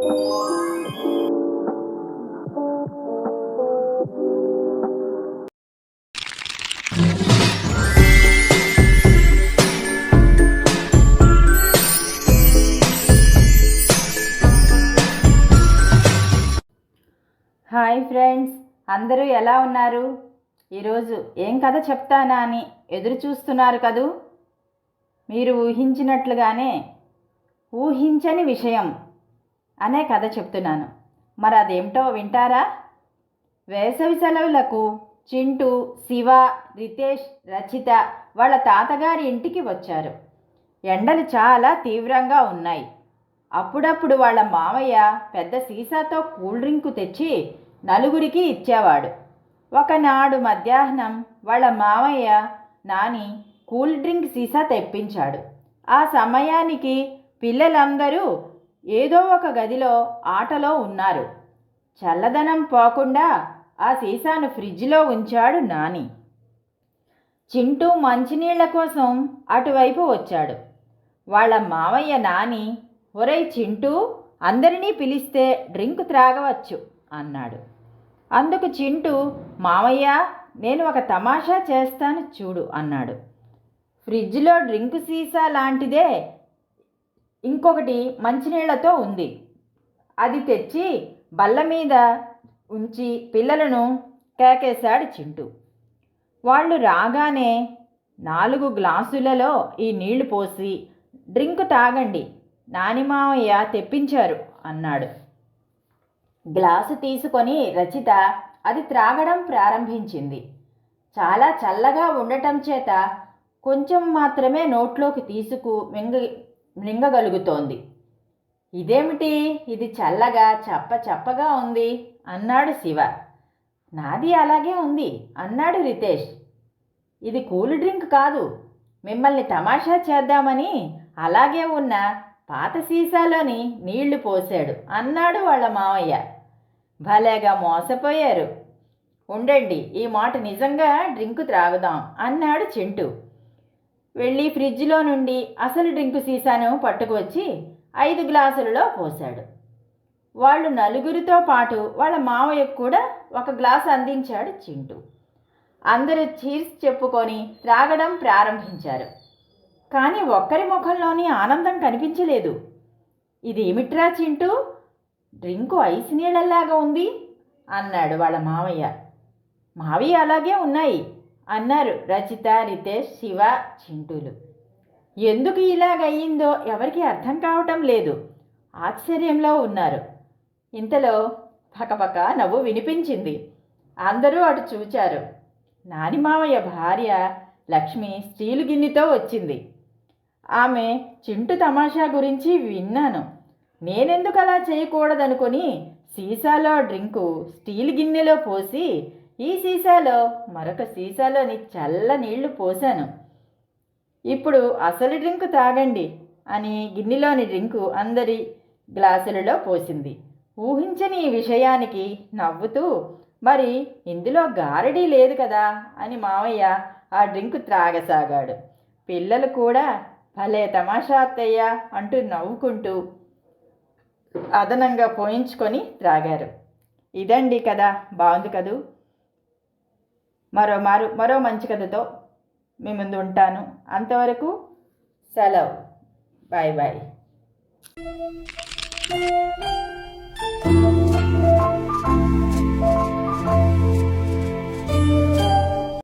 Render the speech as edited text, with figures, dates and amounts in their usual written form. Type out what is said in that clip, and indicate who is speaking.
Speaker 1: Hi friends, అందరూ ఎలా ఉన్నారు? ఈరోజు ఏం కథ చెప్తానా అని ఎదురు చూస్తున్నారు కదూ. మీరు ఊహించినట్లుగానే ఊహించని విషయం అనే కథ చెప్తున్నాను. మరి అదేమిటో వింటారా? వేసవి సెలవులకు చింటూ, శివ, రితేష్, రచిత వాళ్ళ తాతగారి ఇంటికి వచ్చారు. ఎండలు చాలా తీవ్రంగా ఉన్నాయి. అప్పుడప్పుడు వాళ్ళ మామయ్య పెద్ద సీసాతో కూల్ డ్రింకు తెచ్చి నలుగురికి ఇచ్చేవాడు. ఒకనాడు మధ్యాహ్నం వాళ్ళ మామయ్య నాని కూల్ డ్రింక్ సీసా తెప్పించాడు. ఆ సమయానికి పిల్లలందరూ ఏదో ఒక గదిలో ఆటలో ఉన్నారు. చల్లదనం పోకుండా ఆ సీసాను ఫ్రిడ్జ్లో ఉంచాడు నాని. చింటూ మంచినీళ్ల కోసం అటువైపు వచ్చాడు. వాళ్ళ మామయ్య నాని, ఒరేయ్ చింటూ, అందరినీ పిలిస్తే డ్రింక్ త్రాగవచ్చు అన్నాడు. అందుకు చింటూ, మామయ్య, నేను ఒక తమాషా చేస్తాను చూడు అన్నాడు. ఫ్రిడ్జ్లో డ్రింకు సీసా లాంటిదే ఇంకొకటి మంచినీళ్లతో ఉంది. అది తెచ్చి బల్ల మీద ఉంచి పిల్లలను కేకేశాడు చింటూ. వాళ్ళు రాగానే 4 గ్లాసులలో ఈ నీళ్లు పోసి డ్రింకు తాగండి, నాని మామయ్య తెప్పించారు అన్నాడు. గ్లాసు తీసుకొని రచిత అది త్రాగడం ప్రారంభించింది. చాలా చల్లగా ఉండటం చేత కొంచెం మాత్రమే నోట్లోకి మింగగలుగుతోంది. ఇదేమిటి, ఇది చల్లగా చప్పగా ఉంది అన్నాడు శివ. నాది అలాగే ఉంది అన్నాడు రితేష్. ఇది కూల్ డ్రింక్ కాదు, మిమ్మల్ని తమాషా చేద్దామని అలాగే ఉన్న పాత సీసాలోని నీళ్లు పోశాడు అన్నాడు వాళ్ళ మామయ్య. భలేగా మోసపోయారు. ఉండండి, ఈ మాట నిజంగా డ్రింకు త్రాగుదాం అన్నాడు చింటూ. వెళ్ళి ఫ్రిడ్జ్లో నుండి అసలు డ్రింకు సీసాను పట్టుకువచ్చి 5 గ్లాసులలో పోశాడు. వాళ్ళు నలుగురితో పాటు వాళ్ళ మామయ్యకు కూడా 1 గ్లాసు అందించాడు చింటూ. అందరూ చీర్స్ చెప్పుకొని త్రాగడం ప్రారంభించారు. కానీ ఒక్కరి ముఖంలోని ఆనందం కనిపించలేదు. ఇదేమిట్రా చింటూ, డ్రింకు ఐస్ నీళ్ళలాగా ఉంది అన్నాడు వాళ్ళ మామయ్య. మావి అలాగే ఉన్నాయి అన్నారు రచిత, రితేష్, శివ, చింటూలు. ఎందుకు ఇలాగయ్యిందో ఎవరికి అర్థం కావటం లేదు. ఆశ్చర్యంలో ఉన్నారు. ఇంతలో పకపక నవ్వు వినిపించింది. అందరూ అటు చూచారు. నాని మామయ్య భార్య లక్ష్మి స్టీలు గిన్నెతో వచ్చింది. ఆమె, చింటూ తమాషా గురించి విన్నాను, నేనెందుకు అలా చేయకూడదనుకొని సీసాలో డ్రింకు స్టీల్ గిన్నెలో పోసి ఈ సీసాలో మరొక సీసాలోని చల్ల నీళ్లు పోశాను. ఇప్పుడు అసలు డ్రింకు తాగండి అని గిన్నెలోని డ్రింకు అందరి గ్లాసులలో పోసింది. ఊహించని ఈ విషయానికి నవ్వుతూ, మరి ఇందులో గారడీ లేదు కదా అని మామయ్య ఆ డ్రింకు త్రాగసాగాడు. పిల్లలు కూడా భలే తమాషా అత్తయ్య అంటూ నవ్వుకుంటూ అదనంగా పోయించుకొని త్రాగారు. ఇదండి కథ. బాగుంది కదూ. మరో మంచి కథతో మీ ముందు ఉంటాను. అంతవరకు సెలవు. Bye bye.